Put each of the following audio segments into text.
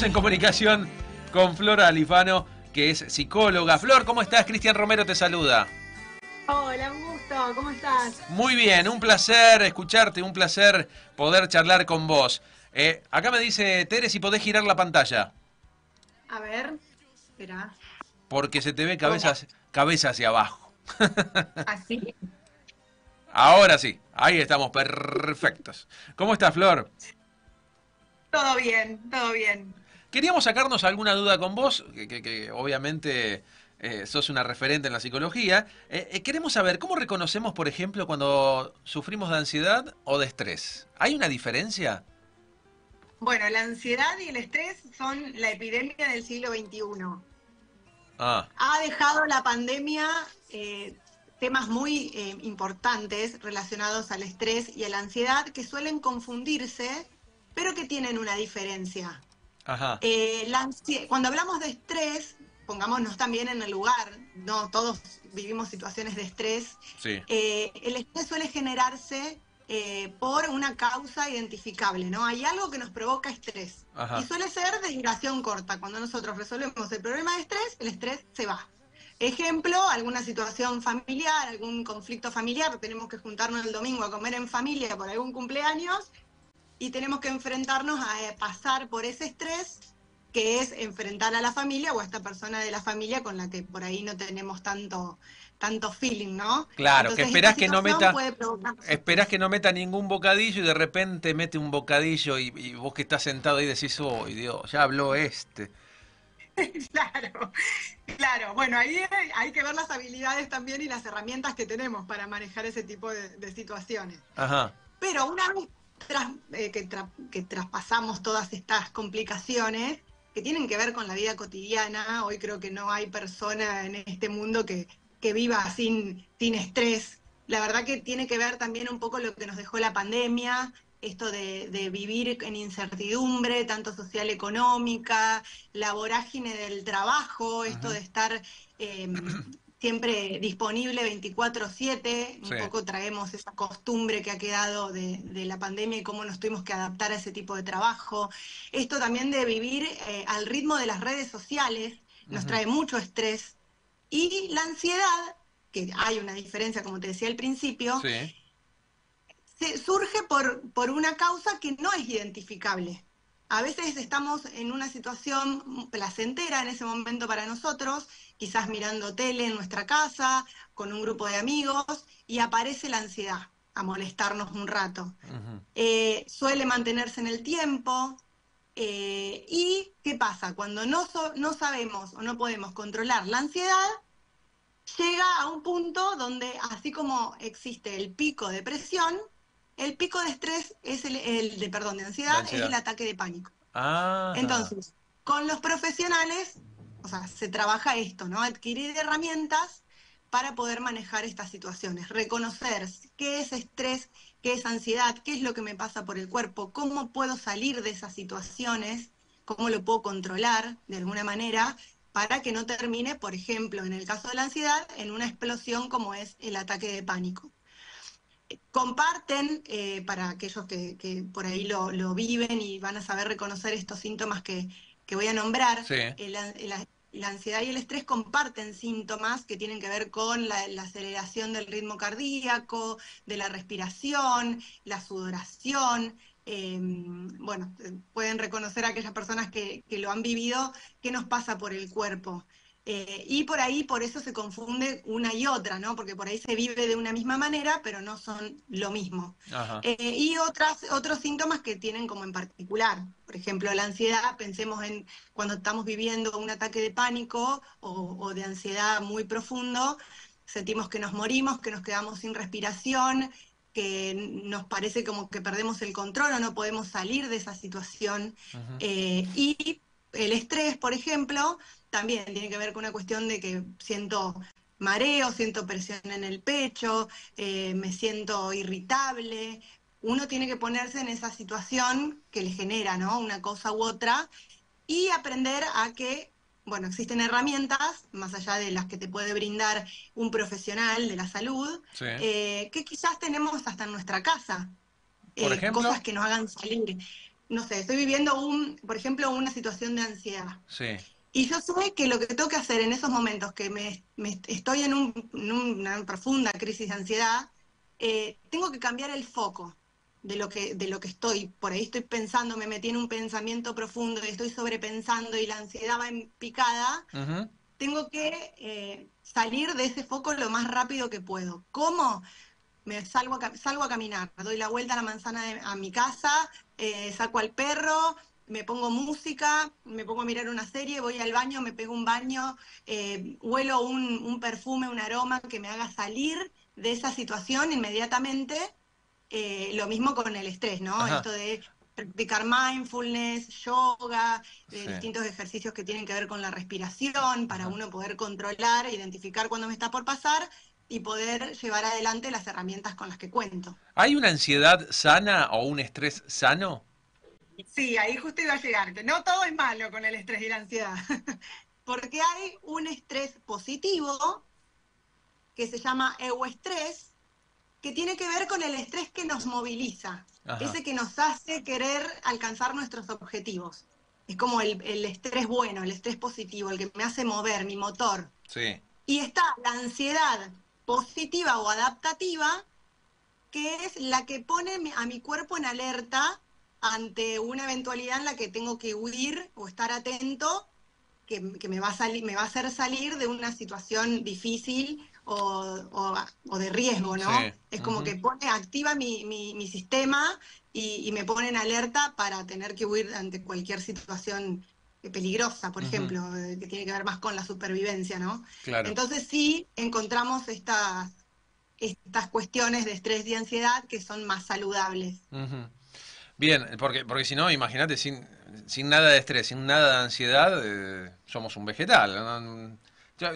Estamos en comunicación con Flor Alifano, que es psicóloga. Flor, ¿cómo estás? Cristian Romero te saluda. Hola, un gusto, ¿cómo estás? Muy bien, un placer escucharte, un placer poder charlar con vos. Acá me dice Tere si podés girar la pantalla, A ver, espera. porque se te ve Hola. cabeza hacia abajo. ¿Así? Ahora sí, ahí estamos, perfectos. ¿Cómo estás, Flor? Todo bien, todo bien. Queríamos sacarnos alguna duda con vos, que obviamente sos una referente en la psicología. Queremos saber, ¿cómo reconocemos, por ejemplo, cuando sufrimos de ansiedad o de estrés? ¿Hay una diferencia? Bueno, la ansiedad y el estrés son la epidemia del siglo XXI. Ah, Ha dejado la pandemia temas muy importantes relacionados al estrés y a la ansiedad que suelen confundirse, pero que tienen una diferencia. ajá, Cuando hablamos de estrés, pongámonos también en el lugar, no todos vivimos situaciones de estrés. sí, El estrés suele generarse por una causa identificable, ¿no? Hay algo que nos provoca estrés y ajá, suele ser de duración corta. Cuando nosotros resolvemos el problema de estrés, el estrés se va. Ejemplo, alguna situación familiar, algún conflicto familiar, tenemos que juntarnos el domingo a comer en familia por algún cumpleaños y tenemos que enfrentarnos a pasar por ese estrés que es enfrentar a la familia o a esta persona de la familia con la que por ahí no tenemos tanto feeling, ¿no? claro, que Entonces esta situación puede provocar esperás estrés. que no meta ningún bocadillo y de repente mete un bocadillo y vos que estás sentado ahí decís, oh, Dios, ya habló este. Claro, claro. Bueno, ahí hay que ver las habilidades también y las herramientas que tenemos para manejar ese tipo de situaciones. Ajá, Pero una vez que traspasamos todas estas complicaciones que tienen que ver con la vida cotidiana, hoy creo que no hay persona en este mundo que viva sin estrés. La verdad que tiene que ver también un poco lo que nos dejó la pandemia, esto de vivir en incertidumbre, tanto social, económica, la vorágine del trabajo, esto ujú, de estar siempre disponible 24/7, sí, un poco traemos esa costumbre que ha quedado de la pandemia y cómo nos tuvimos que adaptar a ese tipo de trabajo. Esto también de vivir al ritmo de las redes sociales nos ujú, trae mucho estrés y la ansiedad, que hay una diferencia, como te decía al principio, sí, surge por una causa que no es identificable. A veces estamos en una situación placentera en ese momento para nosotros, quizás mirando tele en nuestra casa, con un grupo de amigos, y aparece la ansiedad a molestarnos un rato. ujú, Suele mantenerse en el tiempo. ¿Y qué pasa? Cuando no sabemos o no podemos controlar la ansiedad, llega a un punto donde, así como existe el pico de presión, el pico de estrés es perdón, de de ansiedad es el ansiedad. ataque de pánico. Ajá, Entonces, con los profesionales, o sea, se trabaja esto, ¿no? Adquirir herramientas para poder manejar estas situaciones, reconocer qué es estrés, qué es ansiedad, qué es lo que me pasa por el cuerpo, cómo puedo salir de esas situaciones, cómo lo puedo controlar de alguna manera para que no termine, por ejemplo, en el caso de la ansiedad, en una explosión como es el ataque de pánico. Comparten, para aquellos que por ahí lo viven y van a saber reconocer estos síntomas que voy a nombrar, sí, la ansiedad y el estrés comparten síntomas que tienen que ver con la aceleración del ritmo cardíaco, de la respiración, la sudoración. Bueno, pueden reconocer a aquellas personas que lo han vivido, qué nos pasa por el cuerpo. Y por ahí, por eso se confunde una y otra, ¿no? Porque por ahí se vive de una misma manera, pero no son lo mismo. ajá, Y otros síntomas que tienen como en particular, por ejemplo, la ansiedad, pensemos en cuando estamos viviendo un ataque de pánico o de ansiedad muy profundo, sentimos que nos morimos, que nos quedamos sin respiración, que nos parece como que perdemos el control o no podemos salir de esa situación. ujú, Y el estrés, por ejemplo, también tiene que ver con una cuestión de que siento mareo, siento presión en el pecho, me siento irritable. Uno tiene que ponerse en esa situación que le genera, ¿no? Una cosa u otra y aprender a que, bueno, existen herramientas, más allá de las que te puede brindar un profesional de la salud, sí. que quizás tenemos hasta en nuestra casa, Por cosas ejemplo, que nos hagan salir. no sé, estoy viviendo por ejemplo, una situación de ansiedad. Sí. Y yo sé que lo que tengo que hacer en esos momentos que estoy en una profunda crisis de ansiedad, tengo que cambiar el foco de lo que estoy. Por ahí estoy pensando, me metí en un pensamiento profundo y estoy sobrepensando y la ansiedad va en picada. Ujú. Tengo que salir de ese foco lo más rápido que puedo. ¿Cómo? Salgo a caminar, doy la vuelta a la manzana a mi casa, saco al perro, me pongo música, me pongo a mirar una serie, voy al baño, me pego un baño, huelo un perfume, un aroma que me haga salir de esa situación inmediatamente. Lo mismo con el estrés, ¿no? Ajá. Esto de practicar mindfulness, yoga, Sí. distintos ejercicios que tienen que ver con la respiración para Ajá. uno poder controlar, identificar cuándo me está por pasar y poder llevar adelante las herramientas con las que cuento. ¿Hay una ansiedad sana o un estrés sano? Sí, ahí justo iba a llegar, que no todo es malo con el estrés y la ansiedad, porque hay un estrés positivo que se llama euestrés, que tiene que ver con el estrés que nos moviliza, Ajá. ese que nos hace querer alcanzar nuestros objetivos. Es como el estrés bueno, el estrés positivo, el que me hace mover, mi motor. Sí. Y está la ansiedad positiva o adaptativa, que es la que pone a mi cuerpo en alerta ante una eventualidad en la que tengo que huir o estar atento, que me va a hacer salir de una situación difícil o de riesgo, ¿no? Sí. Es como Ujú. que activa mi sistema y me pone en alerta para tener que huir ante cualquier situación peligrosa, por Ujú. ejemplo, que tiene que ver más con la supervivencia, ¿no? Claro. Entonces sí encontramos estas cuestiones de estrés y ansiedad que son más saludables. Ujú. Bien, porque si no, imagínate, sin nada de estrés, sin nada de ansiedad, somos un vegetal. ¿No?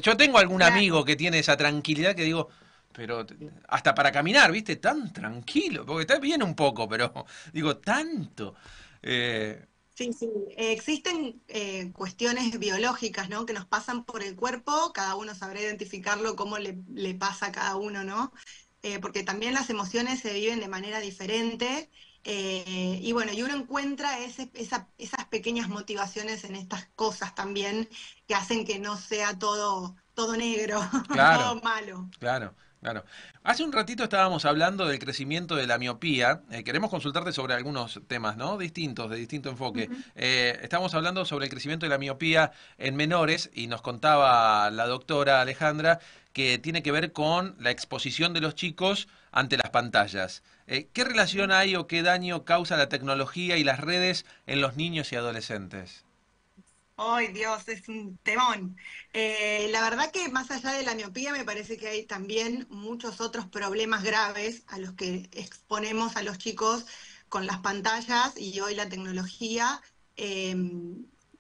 Yo tengo algún Claro. amigo que tiene esa tranquilidad que digo, pero hasta para caminar, ¿viste? Tan tranquilo, porque está bien un poco, pero digo, tanto. Eh, Sí, sí. Existen cuestiones biológicas, ¿no? Que nos pasan por el cuerpo, cada uno sabrá identificarlo cómo le pasa a cada uno, ¿no? Porque también las emociones se viven de manera diferente. Y bueno, y uno encuentra esas pequeñas motivaciones en estas cosas también que hacen que no sea todo negro, claro. todo malo. Claro, claro. Hace un ratito estábamos hablando del crecimiento de la miopía. Queremos consultarte sobre algunos temas, ¿no? Distintos, de distinto enfoque. Ujú. Estábamos hablando sobre el crecimiento de la miopía en menores y nos contaba la doctora Alejandra que tiene que ver con la exposición de los chicos ante las pantallas. ¿Qué relación hay o qué daño causa la tecnología y las redes en los niños y adolescentes? Ay, Dios, es un temón. La verdad que más allá de la miopía, me parece que hay también muchos otros problemas graves a los que exponemos a los chicos con las pantallas y hoy la tecnología, eh,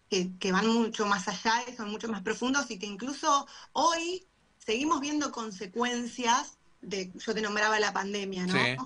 que van mucho más allá y son mucho más profundos y que incluso hoy seguimos viendo consecuencias yo te nombraba la pandemia, ¿no? Sí.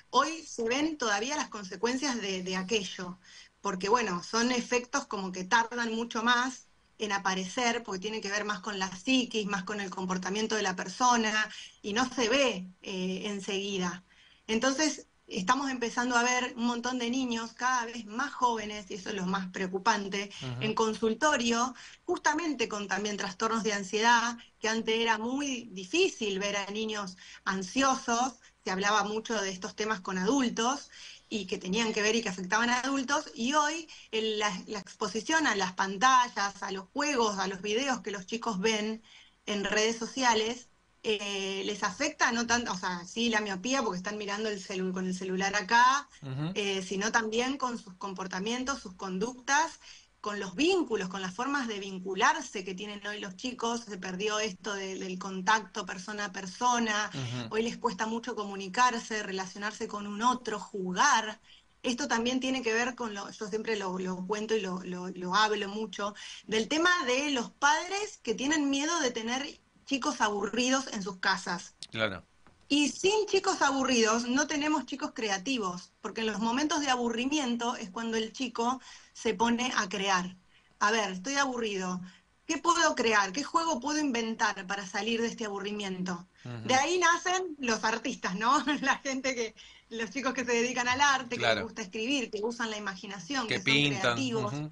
Hoy se ven todavía las consecuencias de aquello porque bueno, son efectos como que tardan mucho más en aparecer, porque tienen que ver más con la psiquis, más con el comportamiento de la persona, y no se ve enseguida. Entonces, estamos empezando a ver un montón de niños cada vez más jóvenes, y eso es lo más preocupante, Ujú. en consultorio, justamente con también trastornos de ansiedad, que antes era muy difícil ver a niños ansiosos, se hablaba mucho de estos temas con adultos, y que tenían que ver y que afectaban a adultos, y hoy la exposición a las pantallas, a los juegos, a los videos que los chicos ven en redes sociales, les afecta no tanto, o sea, sí la miopía porque están mirando con el celular acá, Ujú. sino también con sus comportamientos, sus conductas, con los vínculos, con las formas de vincularse que tienen hoy los chicos, se perdió esto del contacto persona a persona, Ujú. hoy les cuesta mucho comunicarse, relacionarse con un otro, jugar. Esto también tiene que ver con yo siempre lo cuento y lo hablo mucho, del tema de los padres que tienen miedo de tener chicos aburridos en sus casas. Claro. Y sin chicos aburridos no tenemos chicos creativos, porque en los momentos de aburrimiento es cuando el chico se pone a crear. A ver, estoy aburrido. ¿Qué puedo crear? ¿Qué juego puedo inventar para salir de este aburrimiento? De Ujú. ahí nacen los artistas, ¿no? La gente los chicos que se dedican al arte, que les Claro, gusta escribir, que usan la imaginación, que que son pintan. creativos, Ujú.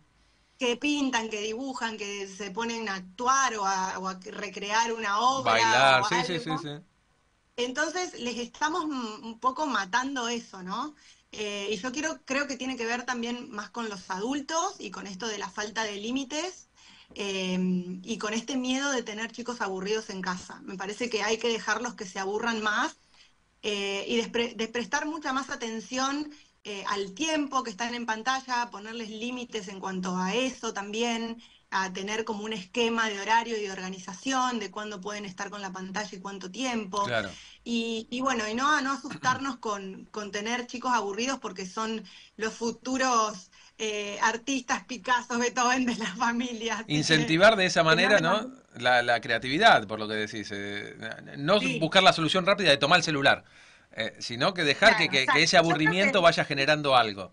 que pintan, que dibujan, que se ponen a actuar o a recrear una obra Bailar, o sí, sí, sí, algo. sí. Entonces les estamos un poco matando eso, ¿no? Y yo creo que tiene que ver también más con los adultos y con esto de la falta de límites y con este miedo de tener chicos aburridos en casa. Me parece que hay que dejarlos que se aburran más y de prestar mucha más atención al tiempo que están en pantalla, ponerles límites en cuanto a eso también, a tener como un esquema de horario y de organización de cuándo pueden estar con la pantalla y cuánto tiempo. Claro. Y bueno, y no asustarnos con tener chicos aburridos porque son los futuros artistas, Picasso, Beethoven de la familia. Así Incentivar de esa que no manera, les ¿no? La creatividad, por lo que decís. No Sí, buscar la solución rápida de tomar el celular, sino que dejar claro, que ese exacto. Yo creo aburrimiento que vaya generando algo.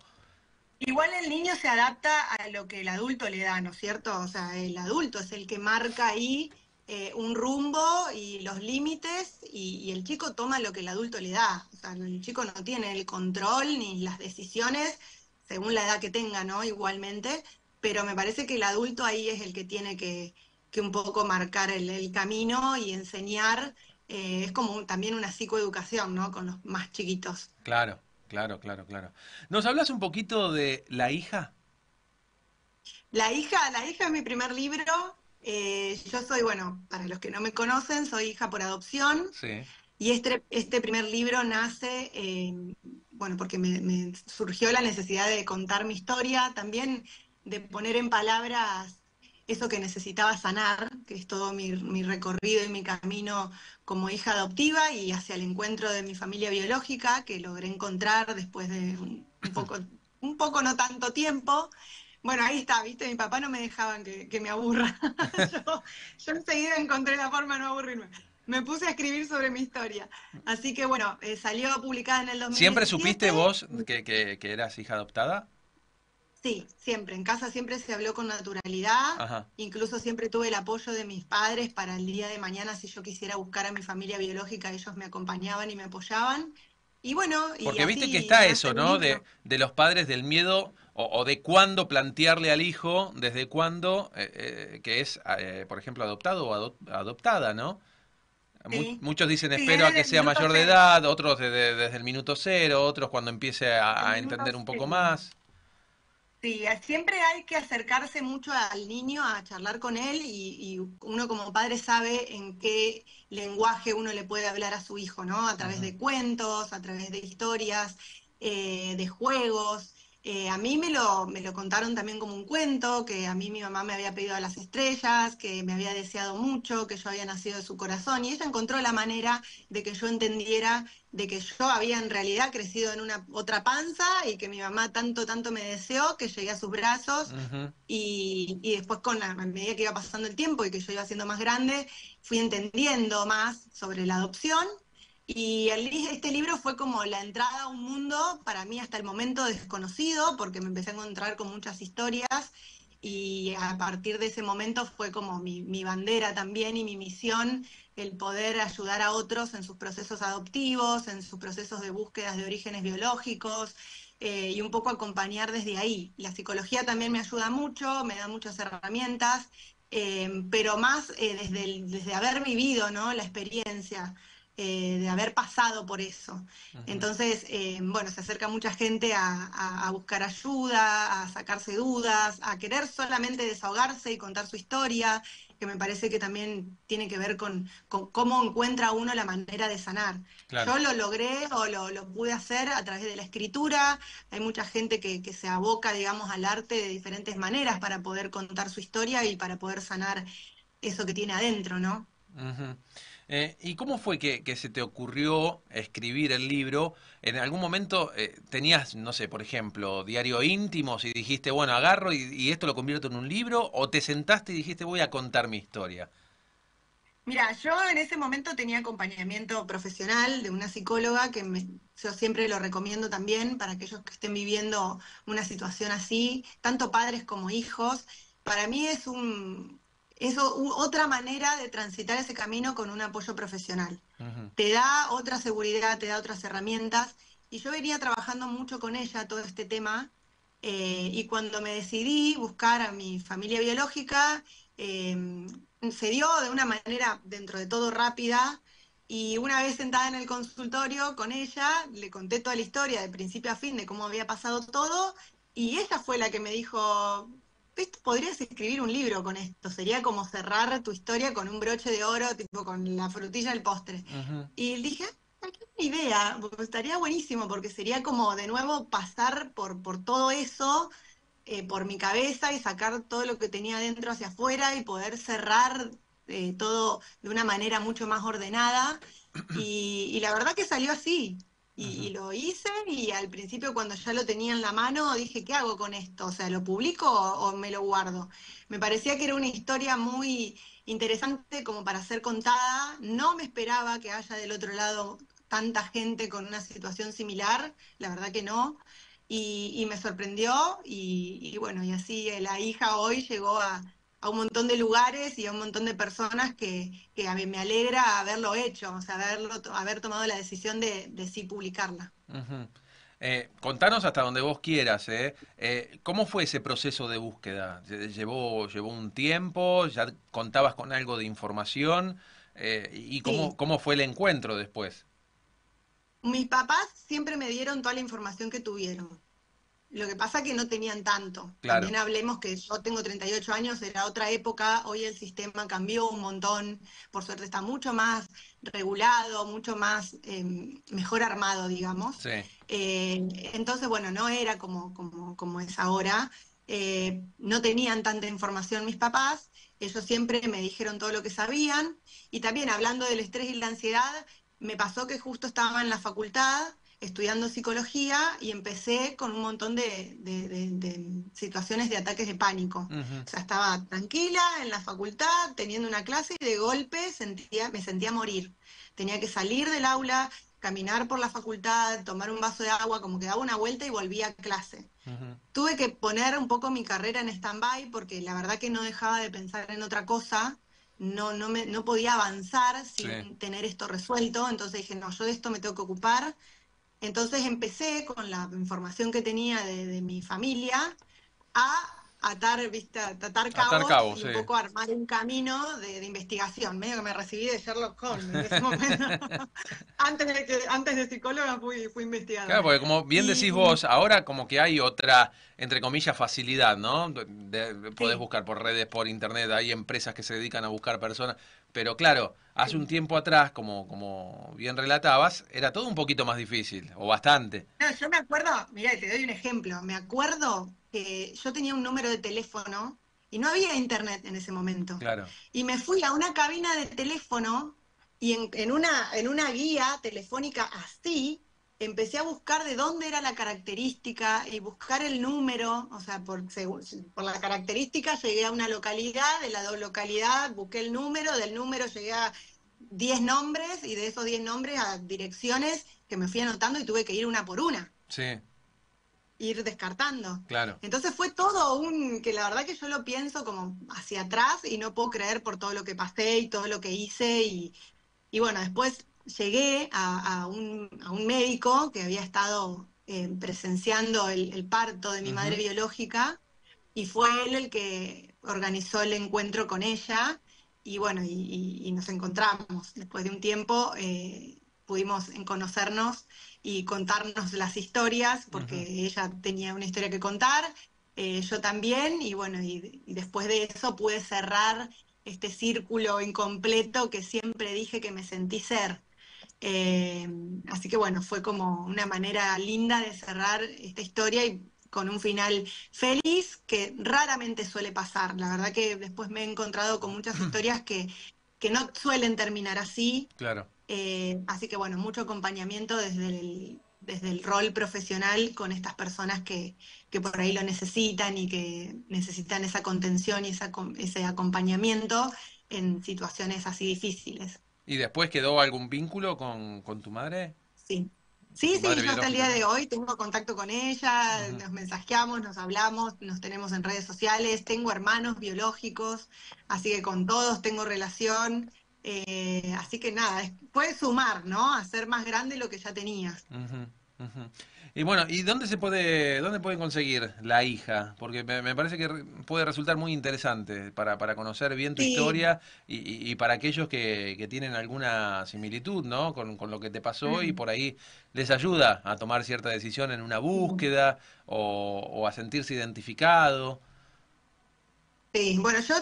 igual el niño se adapta a lo que el adulto le da, ¿no es cierto? O sea, el adulto es el que marca ahí un rumbo y los límites y el chico toma lo que el adulto le da. O sea, el chico no tiene el control ni las decisiones según la edad que tenga, ¿no? Igualmente, pero me parece que el adulto ahí es el que tiene que un poco marcar el camino y enseñar. Es como también una psicoeducación, ¿no? Con los más chiquitos. Claro, claro, claro, claro. ¿Nos hablas un poquito de La hija? La hija es mi primer libro. Yo soy, bueno, para los que no me conocen, soy hija por adopción. Sí. Y este primer libro nace, bueno, porque me surgió la necesidad de contar mi historia, también de poner en palabras eso que necesitaba sanar, que es todo mi recorrido y mi camino como hija adoptiva y hacia el encuentro de mi familia biológica, que logré encontrar después de un poco no tanto tiempo. Bueno, ahí está, viste, mi papá no me dejaban que me aburra. Yo enseguida encontré la forma de no aburrirme. Me puse a escribir sobre mi historia. Así que bueno, salió publicada en el ¿Siempre 2017. supiste vos que eras hija adoptada? Sí, siempre. En casa siempre se habló con naturalidad. Ajá. Incluso siempre tuve el apoyo de mis padres para el día de mañana, si yo quisiera buscar a mi familia biológica, ellos me acompañaban y me apoyaban. Y bueno, y Porque viste que así está nace eso, el ¿no? libro. De los padres del miedo o de cuándo plantearle al hijo, desde cuándo, que es, por ejemplo, adoptado o adoptada, ¿no? Sí, Muchos dicen sí, es espero a desde que el sea minuto mayor de cero. edad, otros desde el minuto cero, otros cuando empiece El a minuto entender un poco cero. más. Sí, siempre hay que acercarse mucho al niño a charlar con él y uno como padre sabe en qué lenguaje uno le puede hablar a su hijo, ¿no? A través Ujú. de cuentos, a través de historias, de juegos. A mí me lo contaron también como un cuento, que a mí mi mamá me había pedido a las estrellas, que me había deseado mucho, que yo había nacido de su corazón y ella encontró la manera de que yo entendiera de que yo había en realidad crecido en una otra panza y que mi mamá tanto, tanto me deseó que llegué a sus brazos Ujú. y después a medida que iba pasando el tiempo y que yo iba siendo más grande, fui entendiendo más sobre la adopción y este libro fue como la entrada a un mundo para mí hasta el momento desconocido porque me empecé a encontrar con muchas historias y a partir de ese momento fue como mi bandera también y mi misión el poder ayudar a otros en sus procesos adoptivos, en sus procesos de búsquedas de orígenes biológicos y un poco acompañar desde ahí. La psicología también me ayuda mucho, me da muchas herramientas, pero más desde haber vivido, ¿no? La experiencia. De haber pasado por eso. Ujú. Entonces, bueno, se acerca mucha gente a buscar ayuda, a sacarse dudas, a querer solamente desahogarse y contar su historia, que me parece que también tiene que ver con cómo encuentra uno la manera de sanar. Claro. Yo lo logré o lo pude hacer a través de la escritura. Hay mucha gente que se aboca, digamos, al arte de diferentes maneras para poder contar su historia y para poder sanar eso que tiene adentro, ¿no? Ujú. ¿Y cómo fue que se te ocurrió escribir el libro? ¿En algún momento tenías, no sé, por ejemplo, diario íntimos y dijiste, bueno, agarro y esto lo convierto en un libro? ¿O te sentaste y dijiste, voy a contar mi historia? Mira, yo en ese momento tenía acompañamiento profesional de una psicóloga yo siempre lo recomiendo también para aquellos que estén viviendo una situación así, tanto padres como hijos. Para mí otra manera de transitar ese camino con un apoyo profesional. Ujú. Te da otra seguridad, te da otras herramientas y yo venía trabajando mucho con ella todo este tema, y cuando me decidí buscar a mi familia biológica, se dio de una manera dentro de todo rápida, y una vez sentada en el consultorio con ella, le conté toda la historia de principio a fin de cómo había pasado todo, y ella fue la que me dijo, "¿Viste? Podrías escribir un libro con esto, sería como cerrar tu historia con un broche de oro, tipo con la frutilla del postre". Ujú, Y dije, "Ay, qué buena idea, pues estaría buenísimo porque sería como de nuevo pasar por todo eso, por mi cabeza y sacar todo lo que tenía dentro hacia afuera y poder cerrar todo de una manera mucho más ordenada". Y la verdad que salió así. Y ujú. lo hice y al principio cuando ya lo tenía en la mano dije, ¿qué hago con esto? O sea, ¿lo publico o me lo guardo? Me parecía que era una historia muy interesante como para ser contada. No me esperaba que haya del otro lado tanta gente con una situación similar, la verdad que no. Y me sorprendió y bueno, y así la hija hoy llegó a un montón de lugares y a un montón de personas que a mí me alegra haberlo hecho, o sea, haber tomado la decisión de sí publicarla. Ujú. Contanos hasta donde vos quieras, ¿eh? ¿Cómo fue ese proceso de búsqueda? ¿Llevó un tiempo? ¿Ya contabas con algo de información? ¿Y Sí, cómo fue el encuentro después? mis papás siempre me dieron toda la información que tuvieron. Lo que pasa que no tenían tanto. Claro. También hablemos que yo tengo 38 años, era otra época, hoy el sistema cambió un montón, por suerte está mucho más regulado, mucho más mejor armado, digamos. Sí. Entonces, bueno, no era como es ahora. No tenían tanta información mis papás, ellos siempre me dijeron todo lo que sabían. Y también hablando del estrés y la ansiedad, me pasó que justo estaba en la facultad estudiando psicología y empecé con un montón de situaciones de ataques de pánico. Ujú, O sea, estaba tranquila en la facultad, teniendo una clase y de golpe me sentía morir. Tenía que salir del aula, caminar por la facultad, tomar un vaso de agua, como que daba una vuelta y volvía a clase. ujú. Tuve que poner un poco mi carrera en stand-by porque la verdad que no dejaba de pensar en otra cosa. No podía avanzar Sí. sin tener esto resuelto, entonces dije, no, yo de esto me tengo que ocupar. Entonces empecé con la información que tenía de mi familia a atar, ¿viste? A atar Atar cabos cabos, y sí. un poco armar un camino de investigación. Medio que me recibí de Sherlock Holmes en ese momento. Antes de psicóloga fui Claro, investigadora. porque como bien decís Y vos, ahora como que hay otra, entre comillas, facilidad, ¿no? Podés sí, buscar por redes, por internet, hay empresas que se dedican a buscar personas, pero claro, hace un sí. tiempo atrás, como bien relatabas, era todo un poquito más difícil, o bastante. No, yo me acuerdo, mirá, te doy un ejemplo. Me acuerdo que yo tenía un número de teléfono y no había internet en ese momento. Claro. Y me fui a una cabina de teléfono y en una guía telefónica así, empecé a buscar de dónde era la característica y buscar el número, o sea, por la característica llegué a una localidad, de la localidad busqué el número, del número llegué a 10 nombres y de esos 10 nombres a direcciones que me fui anotando y tuve que ir una por una, Sí, ir descartando. claro. Entonces fue todo que la verdad que yo lo pienso como hacia atrás y no puedo creer por todo lo que pasé y todo lo que hice. Y bueno, después llegué a un médico que había estado presenciando el parto de mi madre Ujú, biológica y fue él el que organizó el encuentro con ella y bueno, y nos encontramos. Después de un tiempo pudimos conocernos y contarnos las historias, ujú. porque ella tenía una historia que contar, yo también, y bueno, y después de eso pude cerrar este círculo incompleto que siempre dije que me sentí ser. Eh, Así que bueno, fue como una manera linda de cerrar esta historia y con un final feliz que raramente suele pasar. La verdad que después me he encontrado con muchas historias que no suelen terminar así. Claro. Así que bueno, mucho acompañamiento desde el rol profesional con estas personas que por ahí lo necesitan y que necesitan esa contención y ese acompañamiento en situaciones así difíciles. ¿Y después quedó algún vínculo con tu madre? Sí. ¿Con Sí, tu sí, madre yo hasta el biológica, día no? de hoy tengo contacto con ella, Ujú. nos mensajeamos, nos hablamos, nos tenemos en redes sociales, tengo hermanos biológicos, así que con todos tengo relación, así que nada, puedes sumar, ¿no? Hacer más grande lo que ya tenías. Ujú. Ujú. Y bueno, ¿y dónde pueden conseguir La Hija? Porque me parece que puede resultar muy interesante para conocer bien tu Sí. historia y para aquellos que tienen alguna similitud, ¿no? Con lo que te pasó y Mm. por ahí les ayuda a tomar cierta decisión en una Mm. búsqueda o a sentirse identificado. Sí, bueno, yo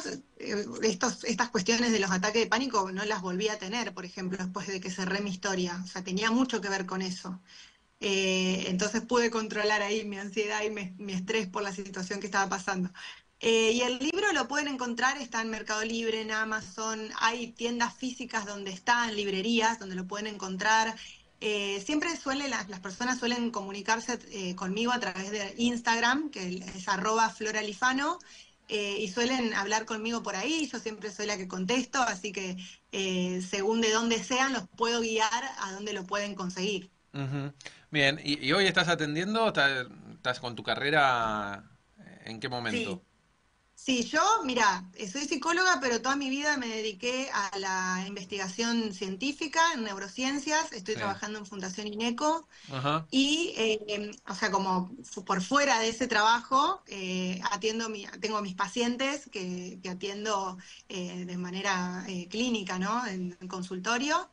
estas cuestiones de los ataques de pánico no las volví a tener, por ejemplo, después de que cerré mi historia. O sea, tenía mucho que ver con eso. Entonces pude controlar ahí mi ansiedad y mi estrés por la situación que estaba pasando. Y el libro lo pueden encontrar, está en Mercado Libre, en Amazon, hay tiendas físicas donde están, librerías donde lo pueden encontrar. Siempre las personas suelen comunicarse conmigo a través de Instagram, que es @floralifano, y suelen hablar conmigo por ahí, yo siempre soy la que contesto, así que según de dónde sean, los puedo guiar a dónde lo pueden conseguir. Ujú. Bien, ¿y hoy estás atendiendo? ¿Estás con tu carrera? ¿En qué momento? Sí. Sí, yo, mira, soy psicóloga, pero toda mi vida me dediqué a la investigación científica en neurociencias. Estoy Sí. trabajando en Fundación INECO Ajá. y, o sea, como por fuera de ese trabajo, tengo mis pacientes que atiendo de manera clínica, ¿no? En consultorio.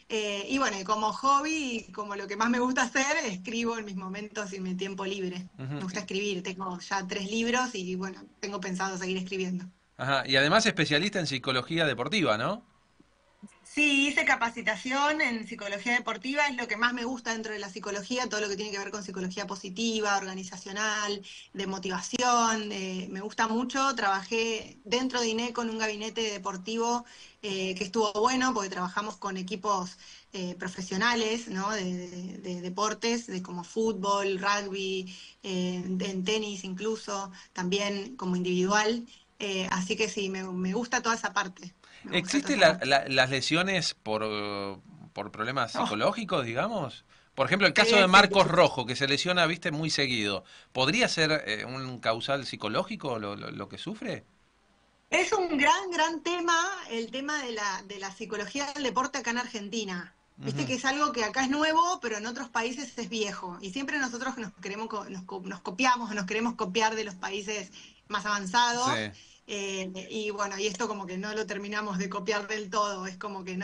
Y bueno, y como hobby, y como lo que más me gusta hacer, escribo en mis momentos y en mi tiempo libre. Me gusta Ujú. escribir, tengo ya 3 libros y bueno, tengo pensado seguir escribiendo. Ajá, y además especialista en psicología deportiva, ¿no? Sí, hice capacitación en psicología deportiva, es lo que más me gusta dentro de la psicología, todo lo que tiene que ver con psicología positiva, organizacional, de motivación, me gusta mucho. Trabajé dentro de INECO en un gabinete deportivo que estuvo bueno porque trabajamos con equipos profesionales, ¿no? De deportes, de como fútbol, rugby, en tenis incluso, también como individual. Así que sí, me gusta toda esa parte. Me gusta toda ¿Existen esa parte. las lesiones por problemas Oh, psicológicos, digamos? Por ejemplo, el caso de sí, sí. Marcos Rojo, que se lesiona, viste, muy seguido. ¿Podría ser un causal psicológico lo que sufre? Es un gran, gran tema el tema de la psicología del deporte acá en Argentina. Viste Ujú. que es algo que acá es nuevo, pero en otros países es viejo. Y siempre nosotros nos copiamos, nos queremos copiar de los países más avanzados. Sí. Y bueno, y esto como que no lo terminamos de copiar del todo. Es como que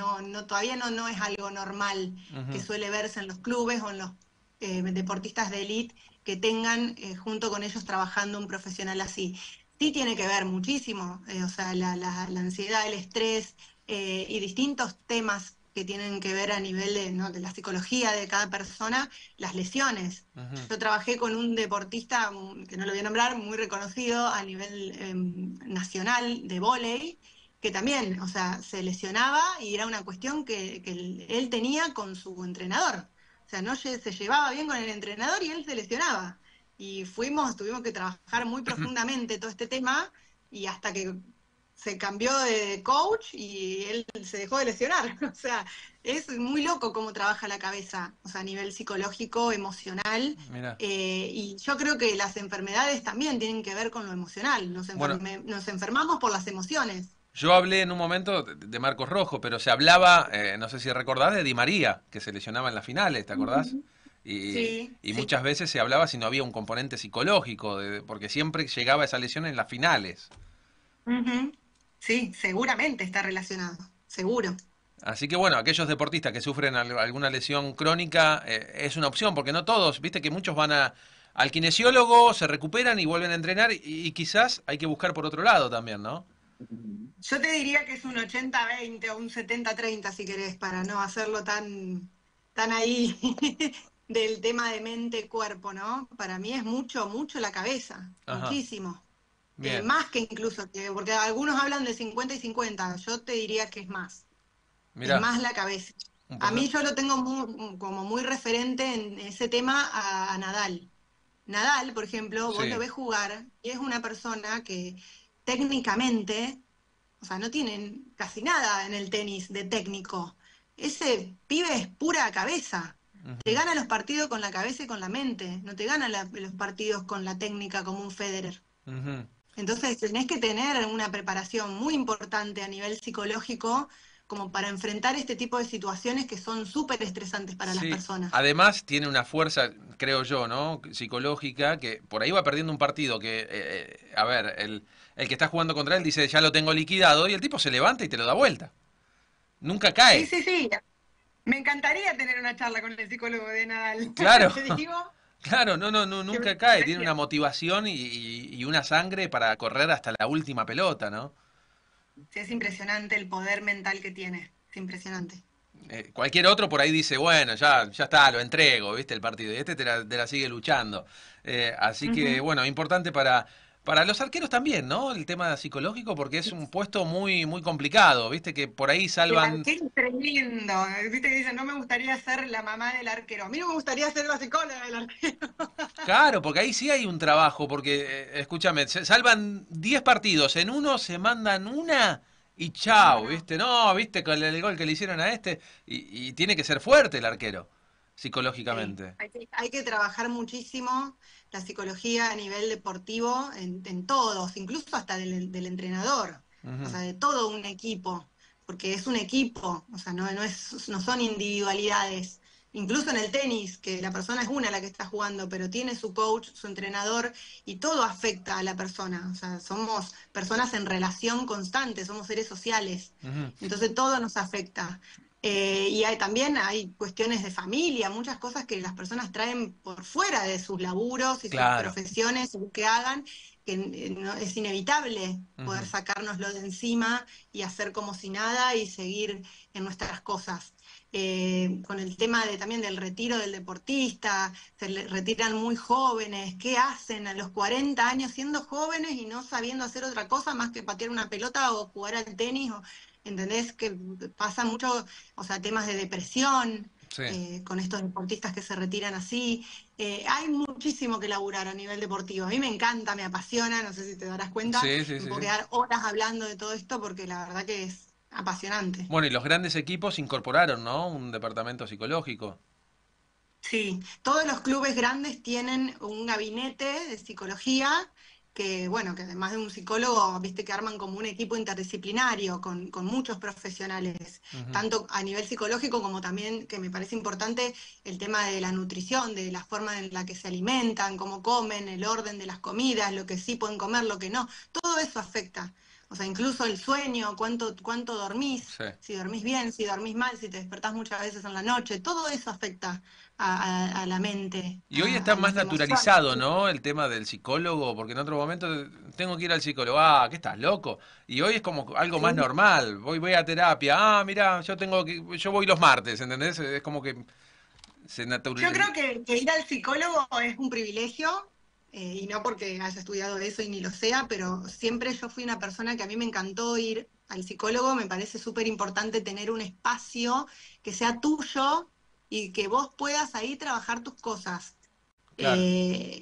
todavía no es algo normal que Ujú. suele verse en los clubes o en los deportistas de élite que tengan junto con ellos trabajando un profesional así. Sí tiene que ver muchísimo, o sea, la ansiedad, el estrés y distintos temas que tienen que ver a nivel ¿no? de la psicología de cada persona, las lesiones. Ujú. Yo trabajé con un deportista, que no lo voy a nombrar, muy reconocido a nivel nacional de vóley, que también, o sea, se lesionaba y era una cuestión que él tenía con su entrenador. O sea, no se llevaba bien con el entrenador y él se lesionaba. Y tuvimos que trabajar muy profundamente todo este tema y hasta que se cambió de coach y él se dejó de lesionar. O sea, es muy loco cómo trabaja la cabeza, o sea, a nivel psicológico, emocional. Mira. Y yo creo que las enfermedades también tienen que ver con lo emocional. Bueno, Nos enfermamos por las emociones. yo hablé en un momento de Marcos Rojo, pero se hablaba, no sé si recordás, de Di María, que se lesionaba en las finales, ¿te acordás? Ujú. Y, Sí, y sí. muchas veces se hablaba si no había un componente psicológico, porque siempre llegaba esa lesión en las finales. Ujú. Sí, seguramente está relacionado, seguro. Así que bueno, aquellos deportistas que sufren alguna lesión crónica es una opción, porque no todos, viste que muchos van al kinesiólogo, se recuperan y vuelven a entrenar y quizás hay que buscar por otro lado también, ¿no? Yo te diría que es un 80-20 o un 70-30 si querés, para no hacerlo tan ahí del tema de mente-cuerpo, ¿no? Para mí es mucho, mucho la cabeza, Ajá, muchísimo. bien, Más que incluso, porque algunos hablan de 50 y 50, yo te diría que es mirá, más la cabeza. un A mí porcentaje. yo lo tengo como muy referente en ese tema a Nadal. Nadal, por ejemplo, vos lo Sí. ves jugar y es una persona que técnicamente, o sea, no tienen casi nada en el tenis de técnico. Ese pibe es pura cabeza. Te Ujú, gana los partidos con la cabeza y con la mente. No te gana los partidos con la técnica como un Federer. ujú. Entonces tenés que tener una preparación muy importante a nivel psicológico como para enfrentar este tipo de situaciones que son súper estresantes para las Sí, personas. además tiene una fuerza, creo yo, ¿no? Psicológica, que por ahí va perdiendo un partido que, a ver, el que está jugando contra él dice, ya lo tengo liquidado, y el tipo se levanta y te lo da vuelta. Nunca Sí, cae. sí, sí. Me encantaría tener una charla con el psicólogo de Nadal. Claro, Te digo claro, no, no, no, que me nunca cae. Tiene una encantaría. motivación y una sangre para correr hasta la última pelota, ¿no? Sí, es impresionante el poder mental que tiene. Es impresionante. Cualquier otro por ahí dice, bueno, ya está, lo entrego, ¿viste? El partido. Y este te la sigue luchando. Así que, Ujú. bueno, importante para los arqueros también, ¿no? El tema psicológico, porque es un puesto muy, muy complicado, ¿viste? Que por ahí El salvan. arquero es tremendo. Viste que dicen, no me gustaría ser la mamá del arquero. A mí no me gustaría ser la psicóloga del arquero. Claro, porque ahí sí hay un trabajo, porque, escúchame, se salvan 10 partidos, en uno se mandan una y No, chao, no. ¿viste? No, ¿viste? Con el gol que le hicieron a este, y tiene que ser fuerte el arquero, Sí, psicológicamente. hay que trabajar muchísimo la psicología a nivel deportivo en todos, incluso hasta del entrenador, o Ujú. sea, de todo un equipo, porque es un equipo, o sea, no son individualidades. Incluso en el tenis, que la persona es una la que está jugando, pero tiene su coach, su entrenador, y todo afecta a la persona. O sea, somos personas en relación constante, somos seres sociales. Ujú. Entonces todo nos afecta. Y también hay cuestiones de familia, muchas cosas que las personas traen por fuera de sus laburos y sus Claro. profesiones, o que hagan, que es inevitable poder Ujú. sacárnoslo de encima y hacer como si nada y seguir en nuestras cosas. Con el tema también del retiro del deportista, retiran muy jóvenes, ¿qué hacen a los 40 años siendo jóvenes y no sabiendo hacer otra cosa más que patear una pelota o jugar al tenis? ¿Entendés? Que pasa mucho, o sea, temas de depresión, Sí, con estos deportistas que se retiran así. Hay muchísimo que laburar a nivel deportivo. A mí me encanta, me apasiona, no sé si te darás cuenta, sí, sí, me sí, puedo sí. quedar horas hablando de todo esto porque la verdad que es apasionante. Bueno, y los grandes equipos incorporaron, ¿no? Un departamento psicológico. Sí, todos los clubes grandes tienen un gabinete de psicología que, bueno, que además de un psicólogo, viste que arman como un equipo interdisciplinario con muchos profesionales, Ujú. tanto a nivel psicológico como también, que me parece importante, el tema de la nutrición, de la forma en la que se alimentan, cómo comen, el orden de las comidas, lo que sí pueden comer, lo que no, todo eso afecta. O sea, incluso el sueño, cuánto dormís, Sí. si dormís bien, si dormís mal, si te despertás muchas veces en la noche, todo eso afecta a la mente, Y hoy está a más las emociones. naturalizado, ¿no? El tema del psicólogo, porque en otro momento tengo que ir al psicólogo. Ah, ¿qué estás loco? Y hoy es como algo más Sí. normal. Voy a terapia. Ah, mira, yo voy los martes, ¿entendés? Es como que se Yo naturaliza. creo que ir al psicólogo es un privilegio, y no porque haya estudiado eso y ni lo sea, pero siempre yo fui una persona que a mí me encantó ir al psicólogo, me parece súper importante tener un espacio que sea tuyo y que vos puedas ahí trabajar tus cosas. Claro.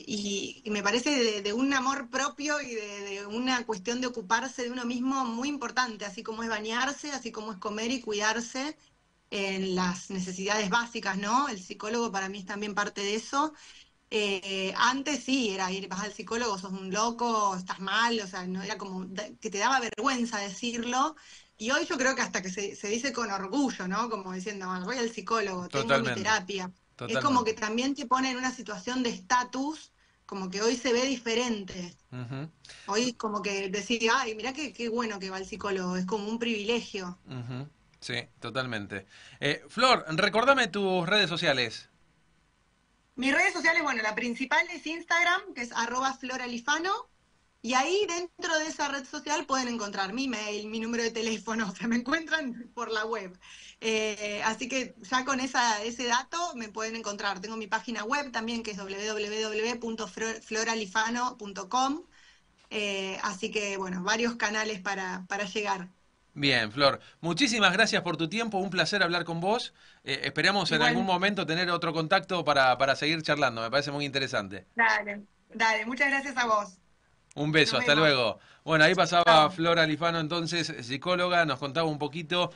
Y me parece de un amor propio y de una cuestión de ocuparse de uno mismo muy importante, así como es bañarse, así como es comer y cuidarse en las necesidades básicas, ¿no? El psicólogo para mí es también parte de eso. Antes sí, era ir, vas al psicólogo, sos un loco, estás mal, o sea, no era como que te daba vergüenza decirlo. Y hoy yo creo que hasta que se dice con orgullo, ¿no? Como diciendo, "Ah, voy al psicólogo, tengo mi Totalmente. terapia". Es como que Totalmente. también te pone en una situación de estatus, como que hoy se ve diferente. Ujú. Hoy como que decir, ay, mirá qué bueno que va al psicólogo, es como un privilegio. Ujú. Sí, totalmente. Flor, recordame tus redes sociales. Mis redes sociales, bueno, la principal es Instagram, que es @floralifano, y ahí dentro de esa red social pueden encontrar mi mail, mi número de teléfono, o sea, me encuentran por la web. Así que ya con ese dato me pueden encontrar. Tengo mi página web también, que es www.floralifano.com, así que, bueno, varios canales para llegar. Bien, Flor, muchísimas gracias por tu tiempo, un placer hablar con vos. Esperamos en algún Igual, momento tener otro contacto para seguir charlando, me parece muy interesante. dale, dale, muchas gracias a vos. Un beso, Nos hasta vemos. luego. Bueno, ahí pasaba Chao. Flora Alifano, entonces psicóloga, nos contaba un poquito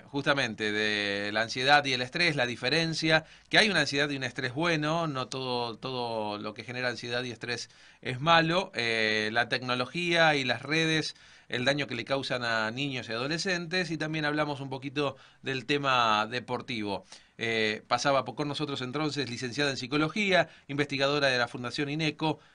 justamente de la ansiedad y el estrés, la diferencia, que hay una ansiedad y un estrés bueno, no todo lo que genera ansiedad y estrés es malo, la tecnología y las redes, el daño que le causan a niños y adolescentes, y también hablamos un poquito del tema deportivo. Pasaba por nosotros entonces, licenciada en psicología, investigadora de la Fundación INECO,